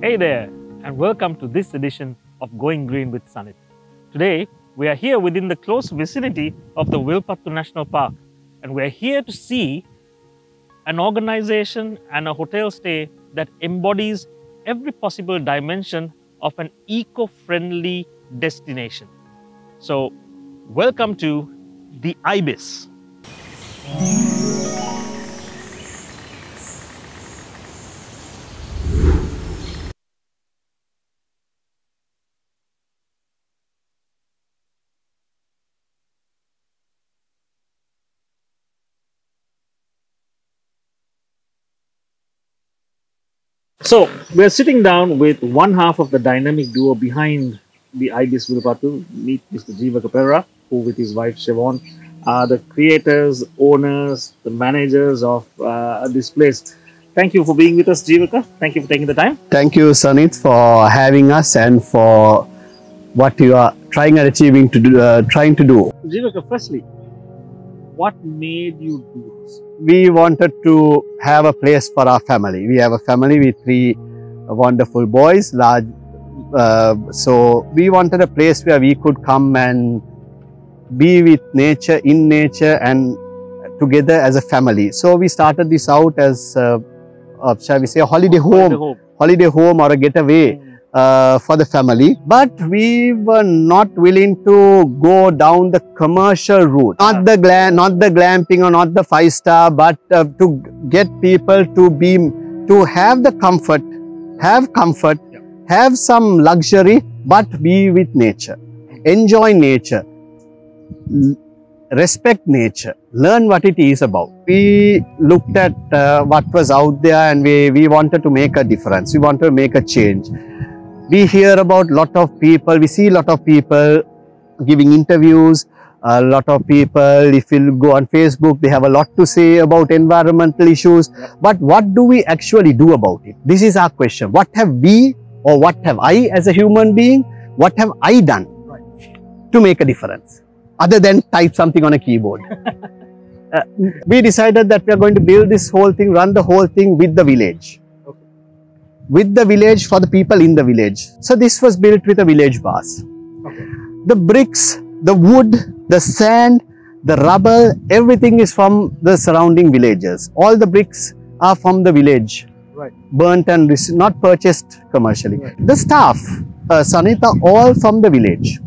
Hey there, and welcome to this edition of Going Green with Sanit. Today, we are here within the close vicinity of the Wilpattu National Park, and we are here to see an organization and a hotel stay that embodies every possible dimension of an eco-friendly destination. So, welcome to the Ibis. So, we're sitting down with one half of the dynamic duo behind the Ibis Wilpattu. Meet Mr. Jeevaka Perera, who with his wife Siobhan are the creators, owners, the managers of this place. Thank you for being with us, Jeevaka. Thank you for taking the time. Thank you, Sanit, for having us and for what you are trying to do. Jeevaka, firstly, what made you do this? We wanted to have a place for our family. We have a family with three wonderful boys, so we wanted a place where we could come and be with nature, in nature, and together as a family. So we started this out as, shall we say, a holiday home or a getaway for the family. But we were not willing to go down the commercial route, not the glamping or not the 5-star, but to get people to have the comfort, have some luxury, but be with nature, enjoy nature, respect nature, learn what it is about. We looked at what was out there, and we wanted to make a difference. We wanted to make a change. We hear about we see a lot of people giving interviews, a lot of people, if you go on Facebook, they have a lot to say about environmental issues. But what do we actually do about it? This is our question. What have we, or what have I as a human being, what have I done to make a difference? Other than type something on a keyboard. We decided that we are going to build this whole thing, run the whole thing with the village. With the village, for the people in the village. So this was built with a village bus. The bricks, the wood, the sand, the rubble, everything is from the surrounding villages. All the bricks are from the village. Burnt and not purchased commercially. The staff, Sanit, are all from the village.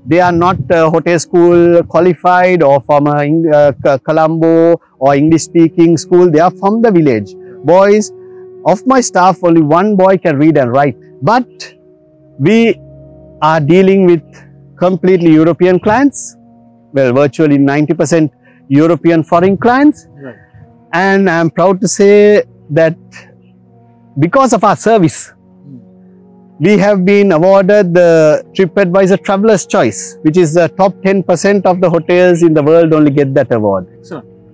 They are not hotel school qualified or from Colombo or English speaking school. They are from the village. Boys, of my staff, only one boy can read and write. But we are dealing with completely European clients. Well, virtually 90% European foreign clients. And I'm proud to say that because of our service, we have been awarded the TripAdvisor Traveler's Choice, which is the top 10% of the hotels in the world only get that award.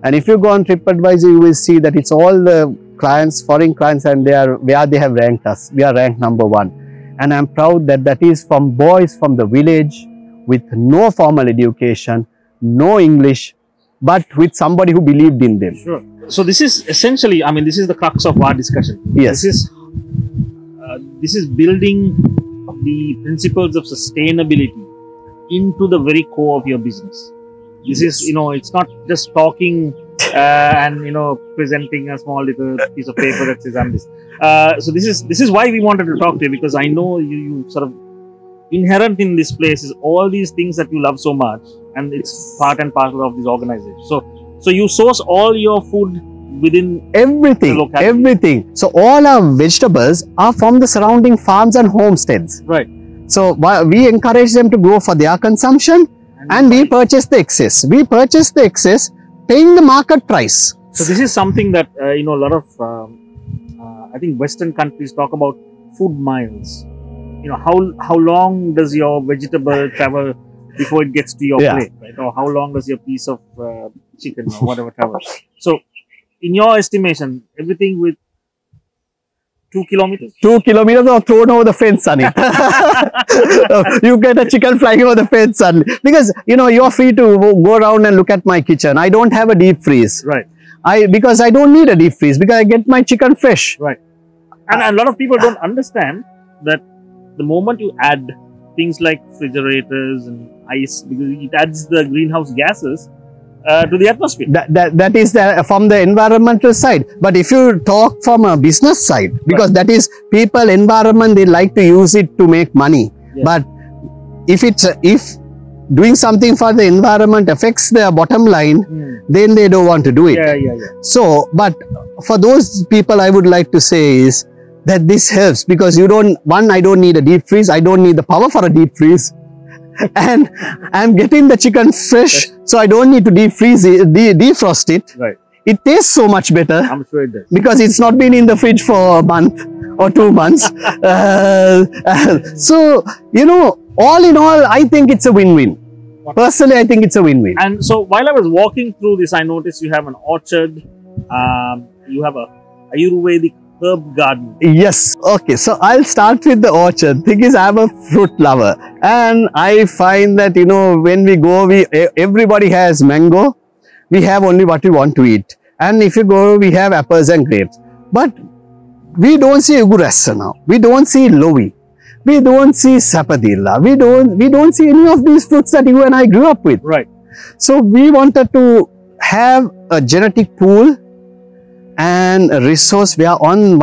And if you go on TripAdvisor, you will see that it's all the clients, foreign clients, and where they have ranked us. We are ranked #1. And I'm proud that that is from boys from the village with no formal education, no English, but with somebody who believed in them. So this is essentially, I mean, this is the crux of our discussion. Yes. This is building the principles of sustainability into the very core of your business. This is, it's not just talking and presenting a small little piece of paper that says I'm this. So this is why we wanted to talk to you, because I know you sort of inherent in this place is all these things that you love so much, and it's part and parcel of this organization. So you source all your food within everything. So all our vegetables are from the surrounding farms and homesteads. So we encourage them to grow for their consumption, and we purchase the excess. We purchase the excess, paying the market price. So this is something that a lot of I think Western countries talk about food miles. How long does your vegetable travel before it gets to your plate, right? Or how long does your piece of chicken or whatever travel? So in your estimation, everything with 2 kilometers? 2 kilometers or thrown over the fence, Sunny. You get a chicken flying over the fence, Sunny. Because, you're free to go around and look at my kitchen. I don't have a deep freeze. Right. Because I don't need a deep freeze, because I get my chicken fresh. Right. And a lot of people don't understand that the moment you add things like refrigerators and ice, because it adds the greenhouse gases to the atmosphere. That is from the environmental side. But if you talk from a business side, because that is people, environment, they like to use it to make money. Yeah. But if doing something for the environment affects their bottom line, then they don't want to do it. Yeah. So, but for those people, I would like to say is that this helps, because I don't need a deep freeze. I don't need the power for a deep freeze. And I'm getting the chicken fresh, so I don't need to defrost it. Right. It tastes so much better. I'm sure it does. Because it's not been in the fridge for a month or 2 months. So, all in all, I think it's a win-win. Personally, I think it's a win-win. And so while I was walking through this, I noticed you have an orchard. You have a Ayurvedic herb garden. Yes. Okay. So I'll start with the orchard. Thing is, I'm a fruit lover, and I find that when we go, everybody has mango. We have only what we want to eat, and if you go, we have apples and grapes. But we don't see Ugurasa now. We don't see Lovi. We don't see Sapadilla. We don't see any of these fruits that you and I grew up with. Right. So we wanted to have a genetic pool and a resource where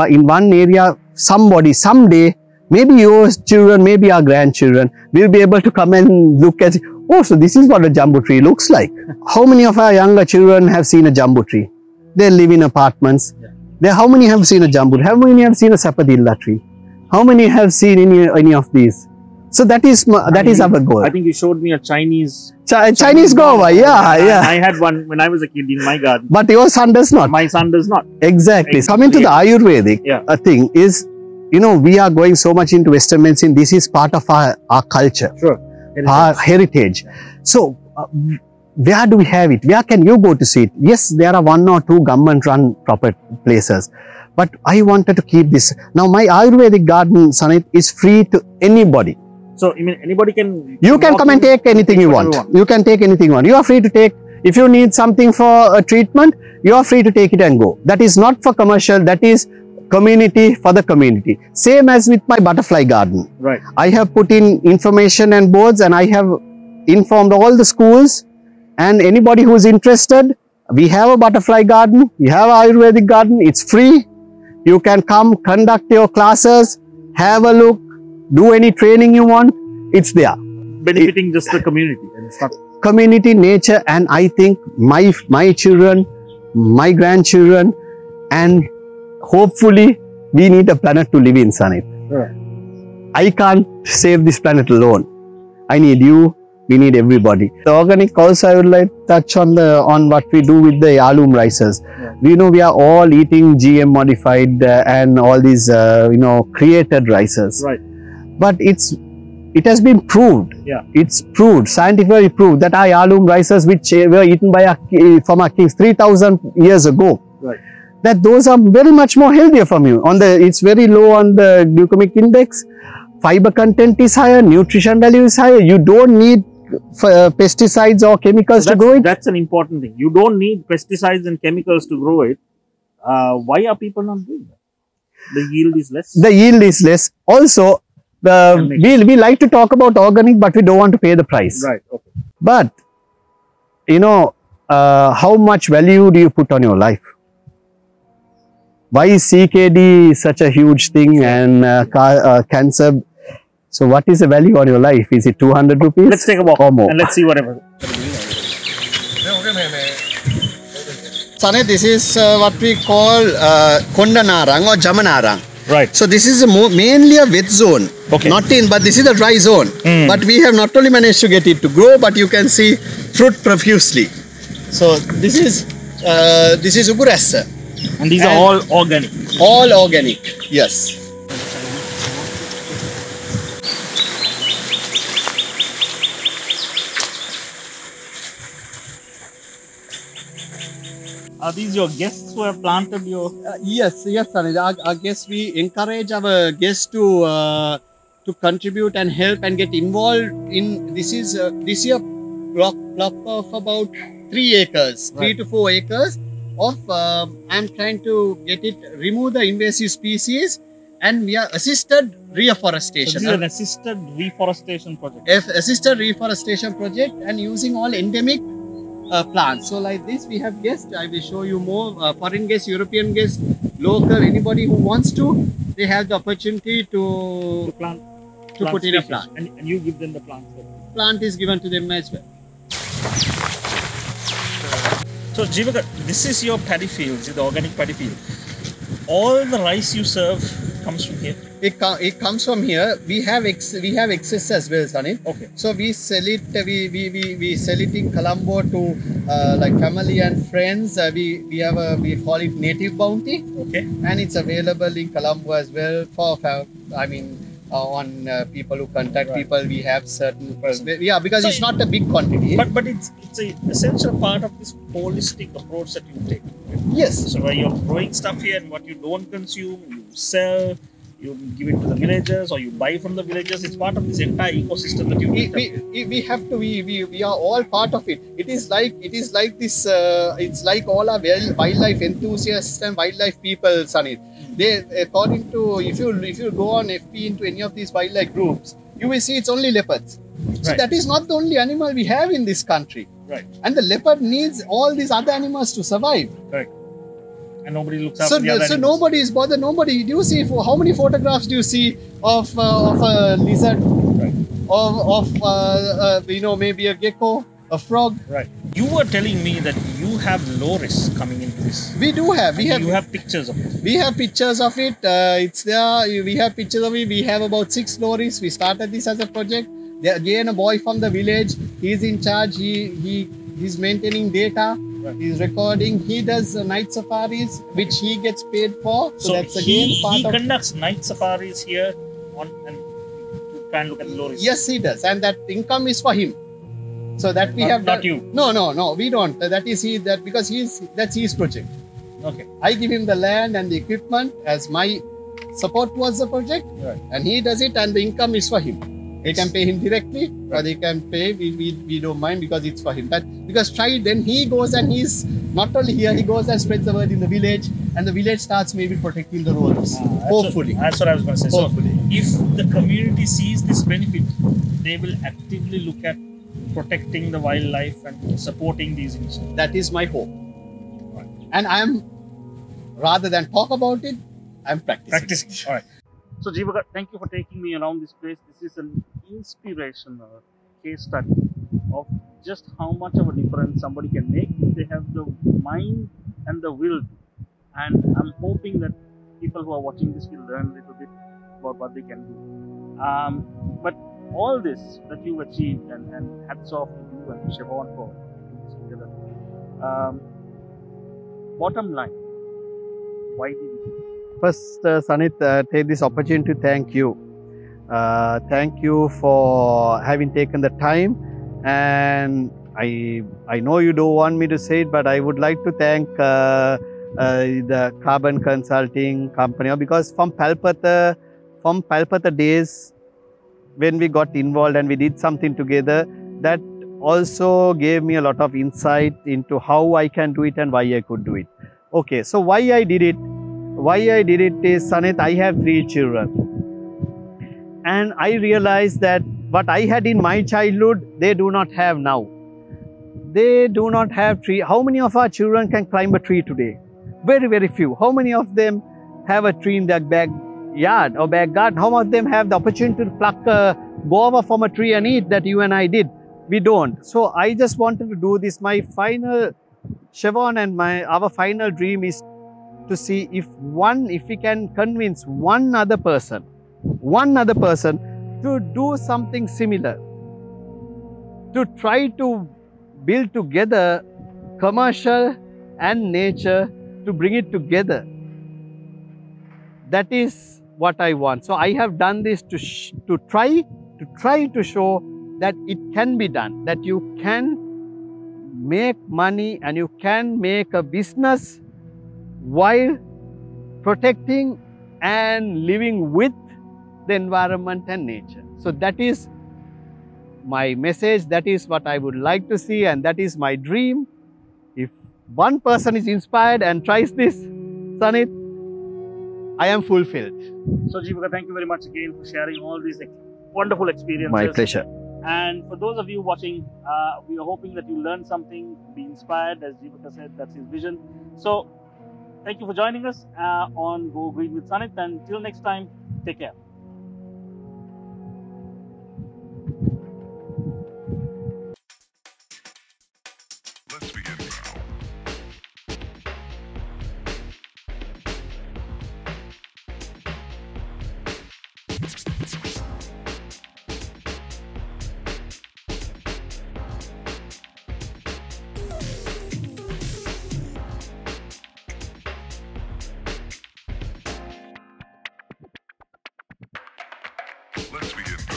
in one area, somebody someday, maybe your children, maybe our grandchildren, will be able to come and look at, oh, so this is what a jambu tree looks like. How many of our younger children have seen a jambu tree? They live in apartments. Yeah. How many have seen a jambu tree? How many have seen a sapadilla tree? How many have seen any of these? So that is our goal. I think you showed me a Chinese guava. Yeah. I had one when I was a kid in my garden. But your son does not. My son does not. Exactly. Coming to the Ayurvedic thing is, we are going so much into Western medicine. This is part of our culture. Sure. Our heritage. So, where do we have it? Where can you go to see it? Yes, there are 1 or 2 government-run proper places. But I wanted to keep this. Now, my Ayurvedic garden, Sanit, is free to anybody. So, anybody can... You can come and take anything you want. You can take anything you want. You are free to take. If you need something for a treatment, you are free to take it and go. That is not for commercial. That is community for the community. Same as with my butterfly garden. Right. I have put in information and boards, and I have informed all the schools and anybody who is interested. We have a butterfly garden. We have an Ayurvedic garden. It's free. You can come, conduct your classes, have a look, do any training you want. It's there. Benefiting just the community. And it's not community, nature, and I think my children, my grandchildren, and hopefully we need a planet to live in, Sanit. Sure. I can't save this planet alone. I need you. We need everybody. The organic also, I would like to touch on what we do with the heirloom rices. Yeah. We are all eating GM modified and all these created rices. Right. But it has been proved. Yeah. It's proved, scientifically proved, that our heirloom rices, which were eaten by from our kings 3,000 years ago, right, that those are very much more healthier for you. It's very low on the glycemic index. Fiber content is higher. Nutrition value is higher. You don't need pesticides or chemicals to grow it. That's an important thing. You don't need pesticides and chemicals to grow it. Why are people not doing that? The yield is less. The yield is less. Also, we like to talk about organic, but we don't want to pay the price. Right. Okay. But how much value do you put on your life? Why is CKD such a huge thing and cancer? So what is the value on your life? Is it 200 rupees? Let's take a walk or more? And let's see whatever. Sanit, this is what we call Kondanarang or Jamanarang. Right. So this is mainly a wet zone. Okay. But this is a dry zone. But we have not only managed to get it to grow, but you can see fruit profusely. So this is Ugurasa. And these are all organic. All organic, yes. Are these your guests who have planted your... Yes, Sanit. Our guests, we encourage our guests to contribute and help and get involved in, this year block of about 3 acres, right, 3 to 4 acres of, I'm trying to remove the invasive species and we are assisted So reforestation. this is an assisted reforestation project. Assisted reforestation project and using all endemic plants. So like this, we have guests. I will show you more foreign guests, European guests, local, anybody who wants to. They have the opportunity To to plant, put in a species. plant. And you give them the plants. Plant is given to them as well. So Jivaka, this is your paddy fields, the organic paddy field. All the rice you serve comes from here. It comes from here. We have excess as well, Sanit. Okay. So we sell it. We sell it in Colombo to like family and friends. We call it Native Bounty. Okay. And it's available in Colombo as well on people who contact Right. people. We have certain because So it's not a big quantity. But it's an essential part of this holistic approach that you take. Right? Yes, So where you're growing stuff here and what you don't consume, you sell, you give it to the villagers or you buy from the villagers. It's part of this entire ecosystem that you built up. we have to. We are all part of it. It is like this. It's like all our wildlife enthusiasts and wildlife people, Sanit. They, according to, if you go on FB into any of these wildlife groups, you will see it's only leopards. So Right. that is not the only animal we have in this country. Right. And the leopard needs all these other animals to survive. Correct. And nobody looks So, after the other so animals. nobody is bothered. Nobody. Do you see how many photographs do you see of a lizard, Right. of maybe a gecko, a frog? Right. You were telling me that you have low risk coming into this. We do have. You have pictures of it. We have pictures of it. It's there. We have pictures of it. We have about 6 lorries. We started this as a project. There again, a boy from the village. He's in charge. He's maintaining data. Right. He's recording. He does night safaris, which he gets paid for. So, that's again he part of. conducts night safaris here and to try and look at the lorries. Yes, he does, and that income is for him. So that we have Not done. you. No, we don't. That is because that's his project. Okay. I give him the land and the equipment as my support towards the project, Right. and he does it, and the income is for him. They can pay him directly, or they can pay. We don't mind because it's for him. Then he goes and he's not only here. He goes and spreads the word in the village, and the village starts maybe protecting the roads. Hopefully. That's what I was going to say. Hopefully. So, if the community sees this benefit, they will actively look at protecting the wildlife and supporting these initiatives. That is my hope. And I am, rather than talk about it, I'm practicing. All right. So, Jivaka, thank you for taking me around this place. This is an inspirational case study of just how much of a difference somebody can make if they have the mind and the will. And I'm hoping that people who are watching this will learn a little bit about what they can do. But all this that you've achieved, and hats off to you and Siobhan for putting this together. Bottom line, why did you do it? First, Sanit, take this opportunity to thank you. Thank you for having taken the time. And I know you don't want me to say it, but I would like to thank the Carbon Consulting Company, because from Palpatha days, when we got involved and we did something together, that also gave me a lot of insight into how I can do it and why I could do it. Okay, so why I did it? Is, Sanit, I have 3 children. And I realized that what I had in my childhood, they do not have now. They do not have tree. How many of our children can climb a tree today? Very, very few. How many of them have a tree in their backyard or back garden? How many of them have the opportunity to pluck a guava from a tree and eat that you and I did? We don't. So I just wanted to do this. My final, Siobhan and our final dream is to see if we can convince one other person to do something similar, to try to build together commercial and nature, to bring it together. That is what I want. So I have done this to try to show that it can be done, that you can make money and you can make a business while protecting and living with the environment and nature. So that is my message, that is what I would like to see, and that is my dream. If one person is inspired and tries this, Sanit, I am fulfilled. So Jeevika, thank you very much again for sharing all these wonderful experiences. My pleasure. And for those of you watching, we are hoping that you learn something, be inspired. As Jeevika said, that's his vision. So thank you for joining us on Go Green with Sanit. And till next time, take care. Let's begin now. Let's begin.